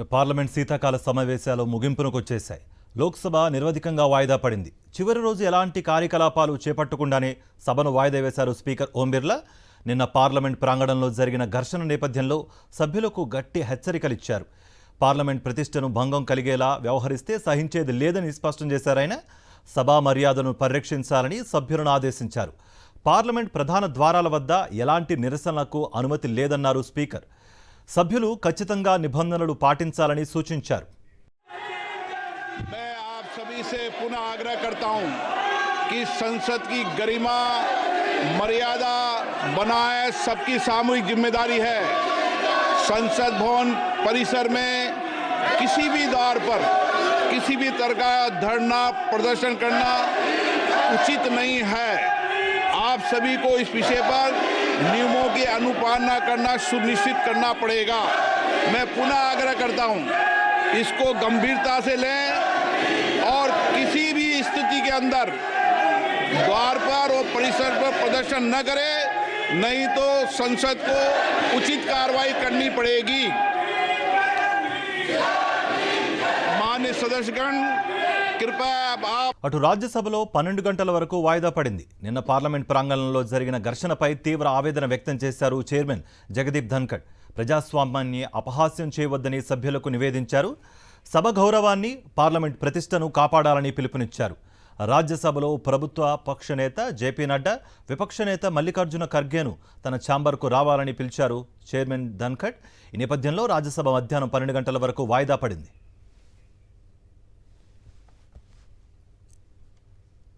Parliament శీతాకాల సమావేశాలు ముగింపునకు వచ్చేశాయి. లోక్సభ నిరవధికంగా వాయిదా పడింది. చివరి రోజు ఎలాంటి కార్యకలాపాలు చేపట్టకుండానే సభను వాయిదా వేశారు స్పీకర్ ఓం బిర్లా. నిన్న పార్లమెంట్ ప్రాంగణంలో జరిగిన ఘర్షణ నేపథ్యంలో సభ్యులకు గట్టి హెచ్చరికలిచ్చారు. పార్లమెంట్ ప్రతిష్టను భంగం కలిగేలా వ్యవహరిస్తే సహించేది లేదని స్పష్టం చేశారాయన. సభా మర్యాదను పరిరక్షించాలని సభ్యులను ఆదేశించారు. పార్లమెంట్ ప్రధాన ద్వారాల వద్ద ఎలాంటి నిరసనలకు అనుమతి లేదన్నారు స్పీకర్. సభ్యులు ఖచ్చితంగా నిబంధనలు పాటించాలని సూచించారు. मैं आप सभी से पुनः आग्रह करता हूं कि संसद की गरिमा मर्यादा बनाए सबकी सामूहिक जिम्मेदारी है। संसद भवन परिसर में किसी भी द्वार पर किसी भी तरह का धरना प्रदर्शन करना उचित नहीं है। आप सभी को इस विषय पर नियमों की अनुपालना करना सुनिश्चित करना पड़ेगा। मैं पुनः आग्रह करता हूं, इसको गंभीरता से लें और किसी भी स्थिति के अंदर द्वार पर और परिसर पर प्रदर्शन न करें, नहीं तो संसद को उचित कार्रवाई करनी पड़ेगी। माननीय सदस्यगण, कृपया आप అటు రాజ్యసభలో 12 గంటల వరకు వాయిదా పడింది. నిన్న పార్లమెంట్ ప్రాంగణంలో జరిగిన ఘర్షణపై తీవ్ర ఆవేదన వ్యక్తం చేశారు చైర్మన్ జగదీప్ ధన్కడ్. ప్రజాస్వామ్యాన్ని అపహాస్యం చేయవద్దని సభ్యులకు నివేదించారు. సభ గౌరవాన్ని, పార్లమెంట్ ప్రతిష్టను కాపాడాలని పిలుపునిచ్చారు. రాజ్యసభలో ప్రభుత్వ పక్ష నేత జేపీ నడ్డా, విపక్ష నేత మల్లికార్జున ఖర్గేను తన ఛాంబర్కు రావాలని పిలిచారు చైర్మన్ ధన్కడ్. ఈ నేపథ్యంలో రాజ్యసభ మధ్యాహ్నం 12 గంటల వరకు వాయిదా పడింది.